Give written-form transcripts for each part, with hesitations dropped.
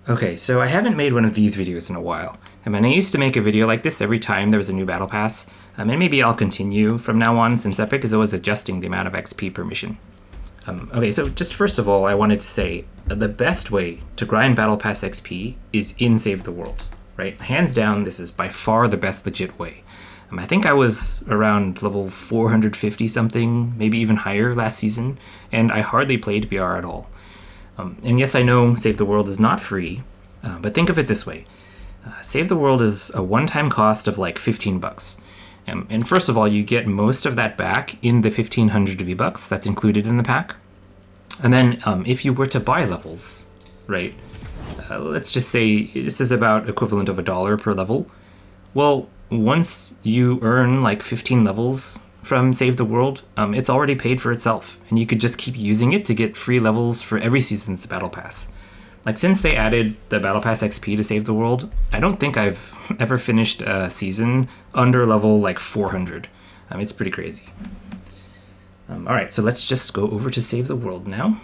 Okay, so I haven't made one of these videos in a while. I mean, I used to make a video like this every time there was a new battle pass, and maybe I'll continue from now on since Epic is always adjusting the amount of XP per mission. Okay, so just first of all, I wanted to say the best way to grind battle pass XP is in Save the World, right? Hands down, this is by far the best legit way. I think I was around level 450 something, maybe even higher last season, and I hardly played BR at all. And yes, I know Save the World is not free, but think of it this way. Save the World is a one-time cost of like 15 bucks. And first of all, you get most of that back in the 1500 V-Bucks that's included in the pack. And then if you were to buy levels, right, let's just say this is about equivalent of $1 per level. Well, once you earn like 15 levels from Save the World, it's already paid for itself, and you could just keep using it to get free levels for every season's Battle Pass. Like, since they added the Battle Pass XP to Save the World, I don't think I've ever finished a season under level like 400. It's pretty crazy. Alright, so let's just go over to Save the World now.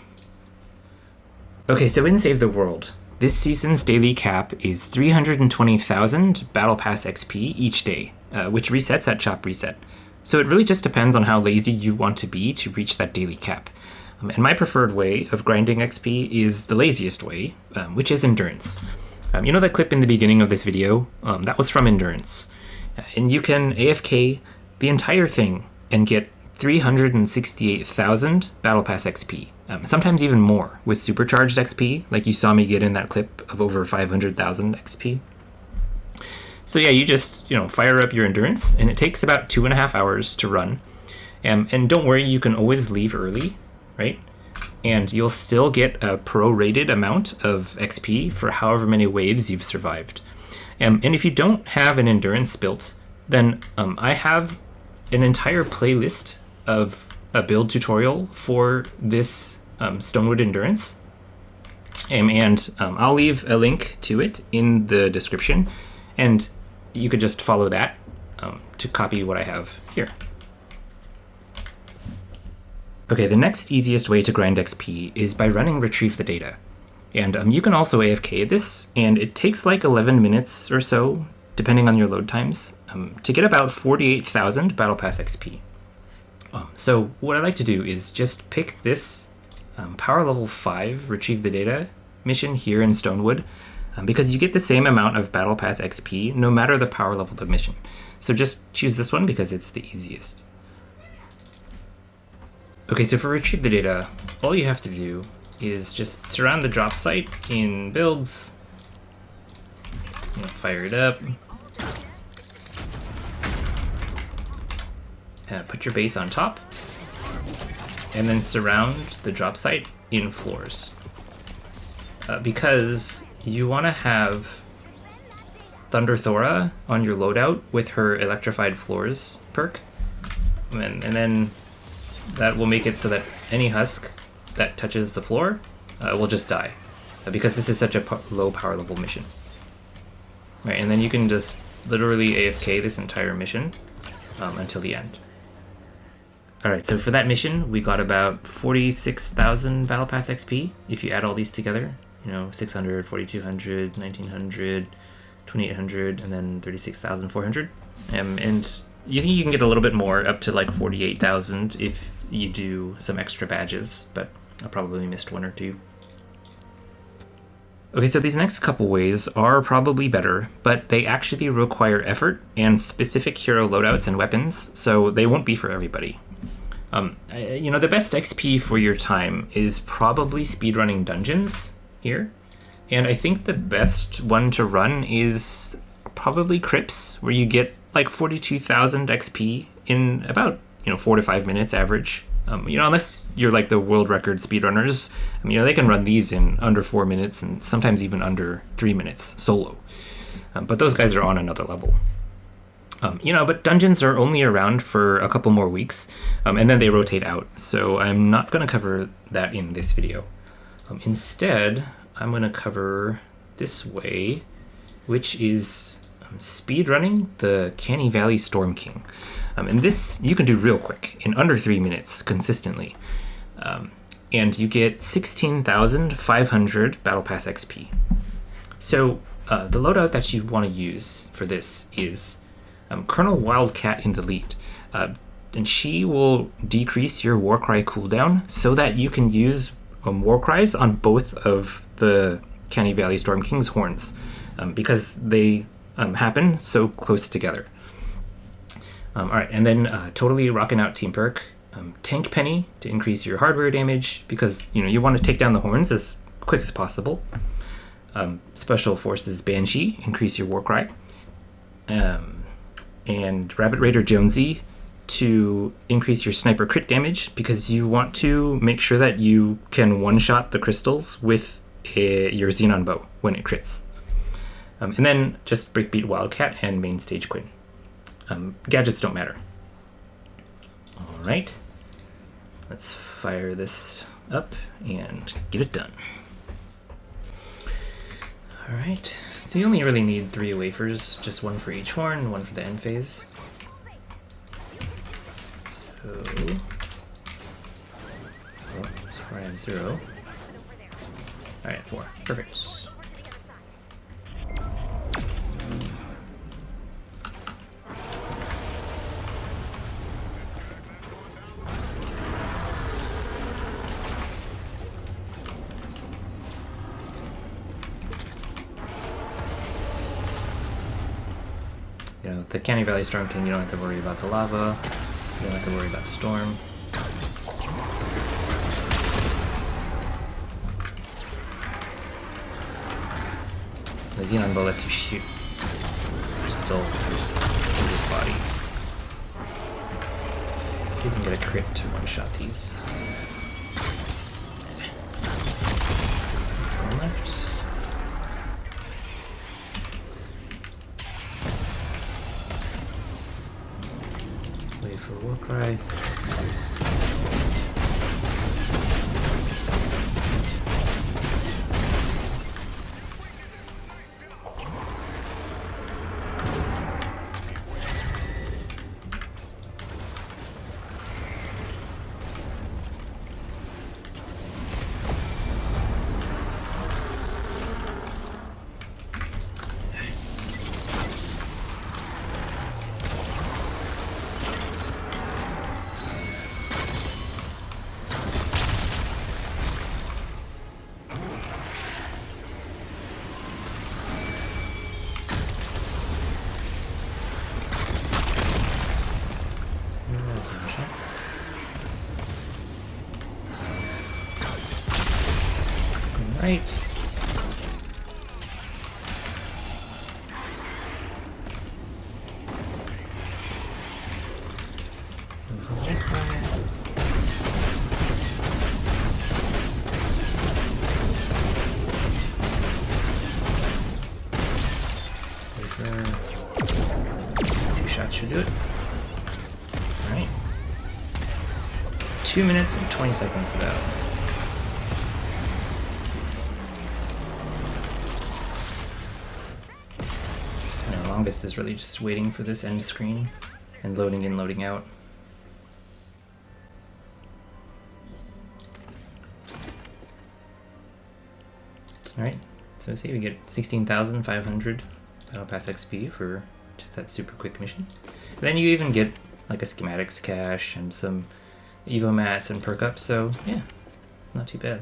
Okay, so in Save the World, this season's daily cap is 320,000 Battle Pass XP each day, which resets at Chop Reset. So it really just depends on how lazy you want to be to reach that daily cap. And my preferred way of grinding XP is the laziest way, which is Endurance. You know that clip in the beginning of this video? That was from Endurance. And you can AFK the entire thing and get 368,000 Battle Pass XP. Sometimes even more with supercharged XP, like you saw me get in that clip of over 500,000 XP. So yeah, you just fire up your Endurance, and it takes about 2.5 hours to run. And don't worry, you can always leave early, right? And you'll still get a prorated amount of XP for however many waves you've survived. And if you don't have an Endurance built, then I have an entire playlist of a build tutorial for this Stonewood Endurance. And I'll leave a link to it in the description, and you could just follow that to copy what I have here. Okay, the next easiest way to grind XP is by running Retrieve the Data. And you can also AFK this, and it takes like 11 minutes or so, depending on your load times, to get about 48,000 Battle Pass XP. So what I like to do is just pick this Power Level 5 Retrieve the Data mission here in Stonewood, because you get the same amount of Battle Pass XP no matter the power level of the mission. So just choose this one because it's the easiest. Okay, so for Retrieve the Data, all you have to do is just surround the drop site in builds, fire it up, put your base on top, and then surround the drop site in floors. Because you want to have Thunder Thora on your loadout with her Electrified Floors perk, and then that will make it so that any husk that touches the floor will just die, because this is such a low power level mission. Right, and then you can just literally AFK this entire mission until the end. Alright, so for that mission, we got about 46,000 Battle Pass XP, if you add all these together. 600, 4,200, 1,900, 2,800, and then 36,400. And you think you can get a little bit more, up to like 48,000 if you do some extra badges, but I probably missed one or two. Okay, so these next couple ways are probably better, but they actually require effort and specific hero loadouts and weapons, so they won't be for everybody. The best XP for your time is probably speedrunning dungeons here, and I think the best one to run is probably Crypts, where you get like 42,000 XP in about 4 to 5 minutes average. Unless you're like the world record speedrunners, they can run these in under 4 minutes and sometimes even under 3 minutes solo. But those guys are on another level. But dungeons are only around for a couple more weeks, and then they rotate out, so I'm not going to cover that in this video. Instead, I'm going to cover this way, which is speedrunning the Canny Valley Storm King. And this you can do real quick, in under 3 minutes, consistently. And you get 16,500 Battle Pass XP. So the loadout that you want to use for this is Colonel Wildcat in the lead. And she will decrease your Warcry cooldown so that you can use Warcries on both of the Canny Valley Storm King's horns, because they happen so close together. Alright, and then totally rocking out team perk, Tank Penny to increase your hardware damage, because you want to take down the horns as quick as possible. Special Forces Banshee, increase your Warcry. And Rabbit Raider Jonesy to increase your sniper crit damage, because you want to make sure that you can one-shot the crystals with your Xenon bow when it crits. And then just Breakbeat Wildcat and Main Stage Quinn. Gadgets don't matter. Alright, let's fire this up and get it done. Alright, so you only really need 3 wafers, just 1 for each horn, 1 for the end phase. So, far I have 0. Alright, 4. Perfect. The Canny Valley Storm King, you don't have to worry about the lava, you don't have to worry about the storm. The Xenon bow lets you shoot still in his body. See if we can get a crit to one-shot these. To the left. Wait for Warcry. Right. Two shots should do it. Alright. 2 minutes and 20 seconds about. Longest is really just waiting for this end screen and loading in, loading out. Alright, so see we get 16,500 Battle Pass XP for just that super quick mission. Then you even get like a schematics cache and some evo mats and perk ups, so yeah, not too bad.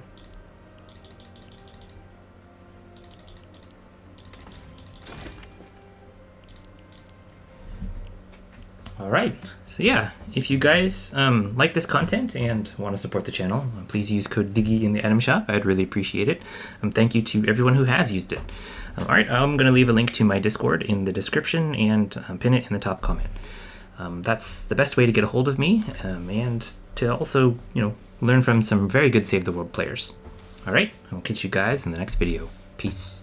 Alright, so yeah, if you guys like this content and want to support the channel, please use code DIGGY in the item shop. I'd really appreciate it. Thank you to everyone who has used it. Alright, I'm going to leave a link to my Discord in the description and pin it in the top comment. That's the best way to get a hold of me and to also, learn from some very good Save the World players. Alright, I'll catch you guys in the next video. Peace.